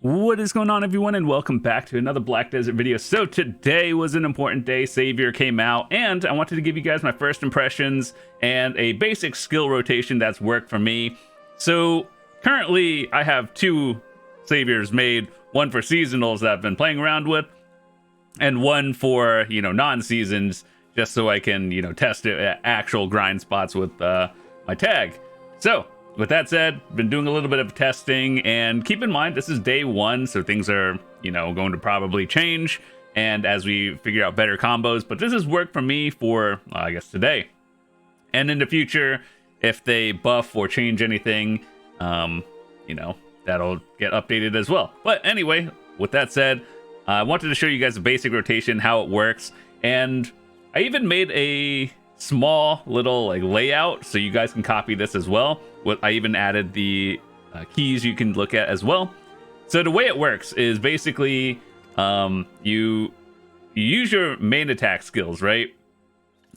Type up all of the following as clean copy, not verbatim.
What is going on, everyone, and welcome back to another Black Desert video. So today was an important day. Savior came out, and I wanted to give you guys my first impressions and a basic skill rotation that's worked for me. So currently I have two Saviors made, one for seasonals that I've been playing around with, and one for, non-seasons, just so I can, test it at actual grind spots with my tag. So with that said, been doing a little bit of testing, and keep in mind this is day one, so things are, going to probably change, and as we figure out better combos, but this has worked for me for, I guess, today. And in the future, if they buff or change anything, that'll get updated as well. But anyway, with that said, I wanted to show you guys a basic rotation, how it works, and I even made a small little layout so you guys can copy this as well. I even added the keys you can look at as well. So the way it works is basically you use your main attack skills, right?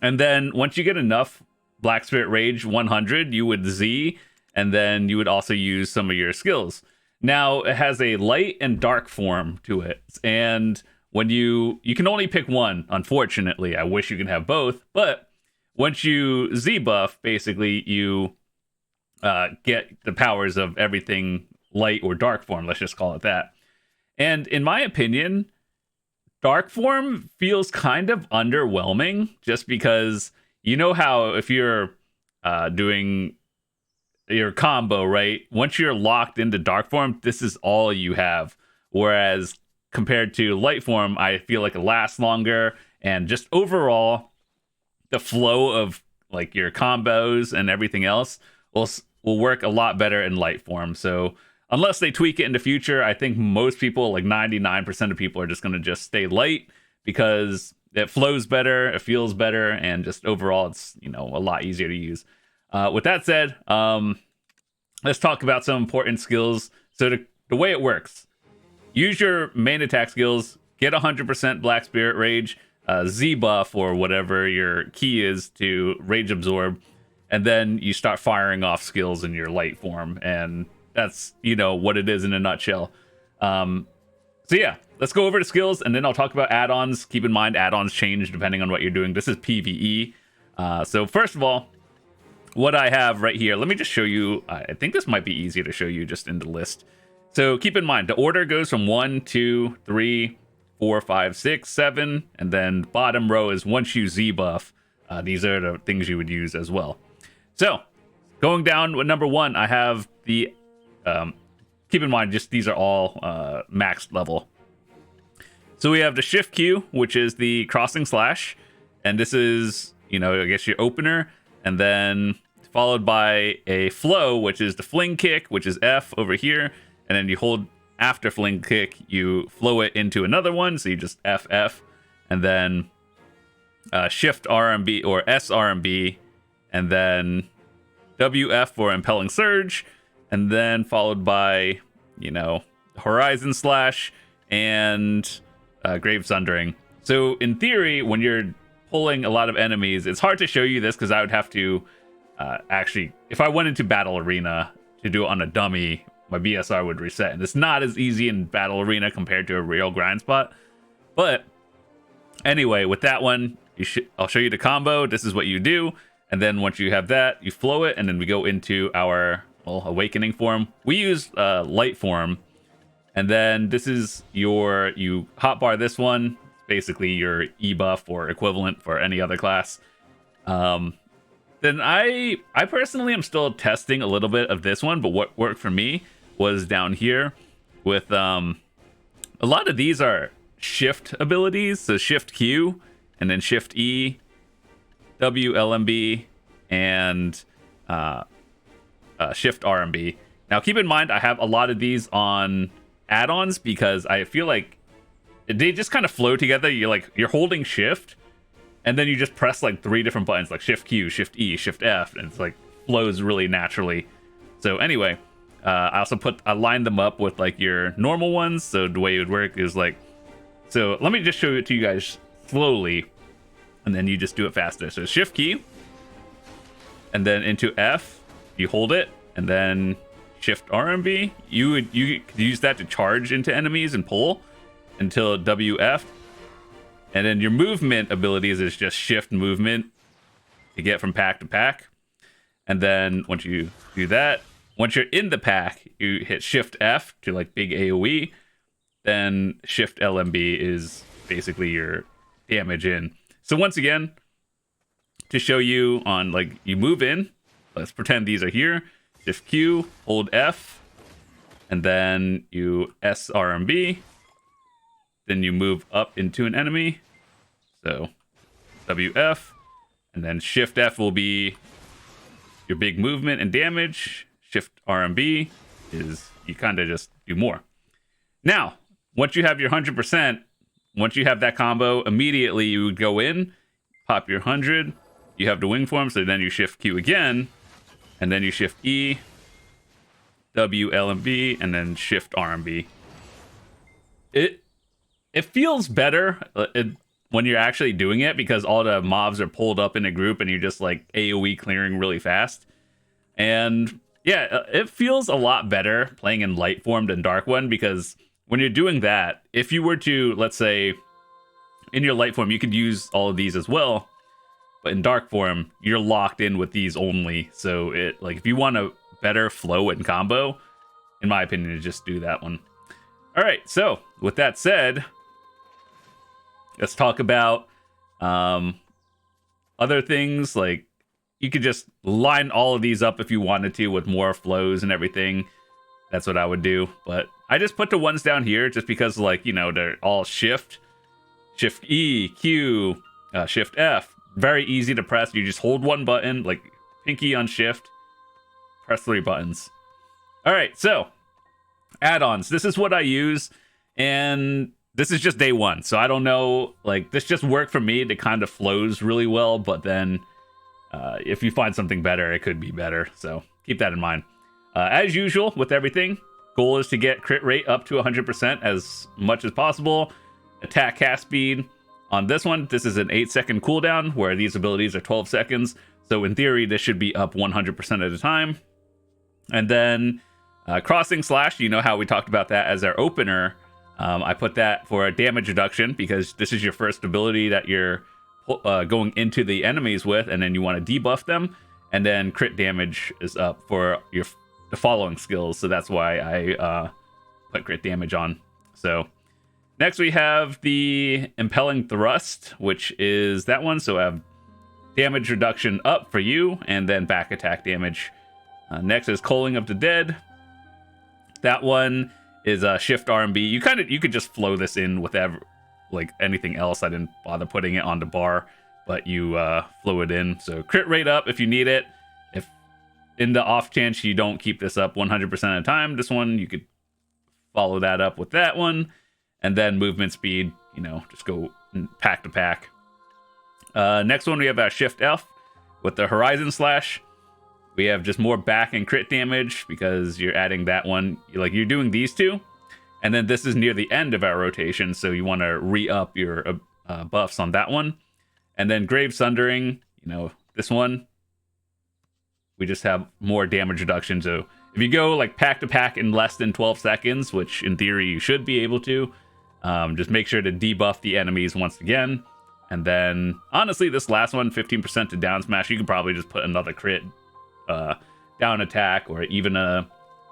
And then once you get enough Black Spirit Rage 100, you would Z, and then you would also use some of your skills. Now it has a light and dark form to it, and when you can only pick one, unfortunately. I wish you could have both, but once you Z buff, basically you get the powers of everything light or dark form, let's just call it that. And in my opinion, dark form feels kind of underwhelming, just because you know how if you're doing your combo, right? Once you're locked into dark form, this is all you have. Whereas compared to light form, I feel like it lasts longer, and just overall, the flow of your combos and everything else will work a lot better in light form. So unless they tweak it in the future, I think most people, 99% of people, are just going to just stay light because it flows better, it feels better, and just overall it's a lot easier to use. With that said, let's talk about some important skills. So the way it works: use your main attack skills, get 100% Black Spirit Rage, Z buff or whatever your key is to Rage Absorb, and then you start firing off skills in your light form, and that's what it is in a nutshell. So yeah, let's go over the skills, and then I'll talk about add-ons. Keep in mind, add-ons change depending on what you're doing. This is PvE. So first of all, what I have right here, let me just show you. I think this might be easier to show you just in the list. So keep in mind, the order goes from 1, 2, 3, 4, 5, 6, 7, and then the bottom row is once you Z buff. These are the things you would use as well. So going down with number 1, I have the keep in mind, just these are all maxed level. So we have the Shift Q, which is the crossing slash, and this is I guess your opener, and then followed by a flow, which is the fling kick, which is F over here, and then you hold after fling kick, you flow it into another one, so you just FF, and then shift RMB or SRMB, and then WF for impelling surge, and then followed by horizon slash and grave sundering. So in theory, when you're pulling a lot of enemies, it's hard to show you this because I would have to actually, if I went into battle arena to do it on a dummy, my BSR would reset, and it's not as easy in battle arena compared to a real grind spot. But anyway, with that one, I'll show you the combo. This is what you do, and then once you have that, you flow it, and then we go into our awakening form. We use light form, and then this is you hotbar this one, basically your E buff or equivalent for any other class. Then I personally am still testing a little bit of this one, but what worked for me was down here with a lot of these are shift abilities, so Shift Q and then Shift E, W LMB, and Shift RMB. Now keep in mind, I have a lot of these on add-ons because I feel like they just kind of flow together. You're holding Shift, and then you just press 3 different buttons, like Shift Q, Shift E, Shift F, and it's flows really naturally. So anyway, I lined them up with your normal ones. So the way it would work is so let me just show it to you guys slowly, and then you just do it faster. So Shift key, and then into F, you hold it, and then Shift RMB. You could use that to charge into enemies and pull until WF. And then your movement abilities is just shift movement to get from pack to pack. And then once you do that, once you're in the pack, you hit Shift F to like big AoE. Then Shift LMB is basically your damage in. So once again, to show you on like you move in, let's pretend these are here. Shift Q, hold F, and then you SRMB. Then you move up into an enemy. So WF, and then Shift F will be your big movement and damage. Shift RMB is you kind of just do more. Now, once you have your 100%, once you have that combo, immediately you would go in, pop your 100. You have the wing form, so then you Shift Q again, and then you Shift E, W, L, and B, and then Shift RMB. It feels better when you're actually doing it because all the mobs are pulled up in a group and you're just like AoE clearing really fast. And yeah, it feels a lot better playing in light form than dark one because when you're doing that, if you were to, let's say, in your light form, you could use all of these as well. But in dark form, you're locked in with these only. So it like if you want a better flow and combo, in my opinion, just do that one. All right, so with that said, let's talk about other things. Like you could just line all of these up if you wanted to with more flows and everything. That's what I would do. But I just put the ones down here just because, like, you know, they're all Shift E, Q, Shift F. Very easy to press. You just hold one button, like pinky on Shift, press 3 buttons. All right, so add-ons. This is what I use, and this is just day one, so I don't know. Like, this just worked for me. It kind of flows really well, but then if you find something better, it could be better. So keep that in mind. As usual with everything, goal is to get crit rate up to 100% as much as possible. Attack cast speed. On this one, this is an 8-second cooldown, where these abilities are 12 seconds. So in theory, this should be up 100% at a time. And then crossing slash, you know how we talked about that as our opener. I put that for a damage reduction because this is your first ability that you're going into the enemies with, and then you want to debuff them. And then crit damage is up for the following skills. So that's why I put crit damage on. So next we have the Impelling Thrust, which is that one. So I have damage reduction up for you, and then back attack damage. Next is Culling of the Dead. That one is Shift RMB. You could just flow this in with like anything else. I didn't bother putting it on the bar, but you flow it in. So crit rate up if you need it. If in the off chance you don't keep this up 100% of the time, this one you could follow that up with that one. And then movement speed, you know, just go pack to pack. Next one we have Shift F with the Horizon Slash. We have just more back and crit damage because you're adding that one. Like, you're doing these two, and then this is near the end of our rotation, so you want to re-up your buffs on that one. And then Grave Sundering, you know, this one, we just have more damage reduction. So if you go like pack to pack in less than 12 seconds, which in theory you should be able to, just make sure to debuff the enemies once again. And then, honestly, this last one, 15% to down smash, you could probably just put another crit down attack, or even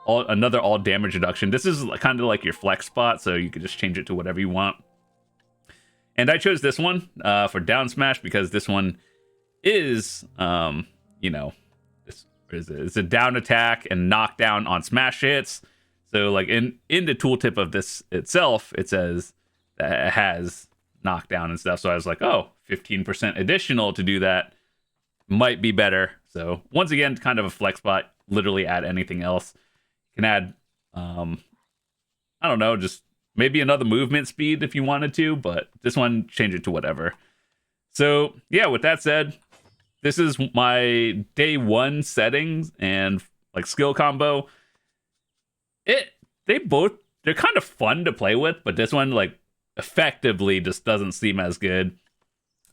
another all damage reduction. This is kind of like your flex spot, so you could just change it to whatever you want. And I chose this one for down smash because this one is, you know, it's a down attack and knockdown on smash hits. So like in the tooltip of this itself, it says that it has knockdown and stuff. So I was like, oh, 15% additional to do that might be better. So once again, kind of a flex spot. Literally add anything else. You can add, I don't know, just maybe another movement speed if you wanted to, but this one, change it to whatever. So yeah, with that said, this is my day one settings and like skill combo. They're kind of fun to play with, but this one like effectively just doesn't seem as good.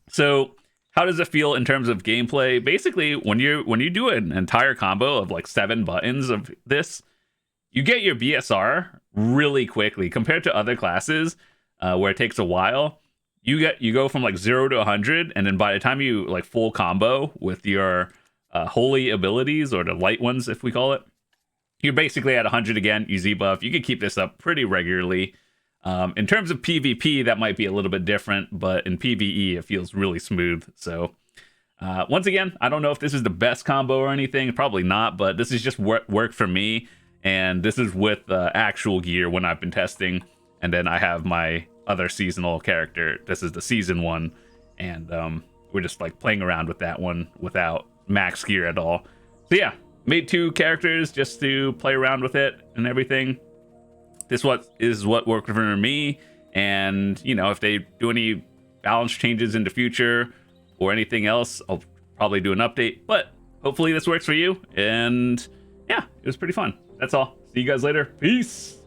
So how does it feel in terms of gameplay? Basically, when you do an entire combo of like 7 buttons of this, you get your BSR really quickly compared to other classes where it takes a while. You go from like 0 to 100, and then by the time you like full combo with your holy abilities, or the light ones if we call it, you're basically at 100 again. You Z buff. You can keep this up pretty regularly. In terms of PvP, that might be a little bit different, but in PvE, it feels really smooth. So, once again, I don't know if this is the best combo or anything. Probably not, but this is just work for me. And this is with actual gear when I've been testing. And then I have my other seasonal character. This is the season one. And we're just like playing around with that one without max gear at all. So yeah, made 2 characters just to play around with it and everything. This is what worked for me, and you know, if they do any balance changes in the future or anything else, I'll probably do an update, but hopefully this works for you. And yeah, it was pretty fun. That's all. See you guys later. Peace.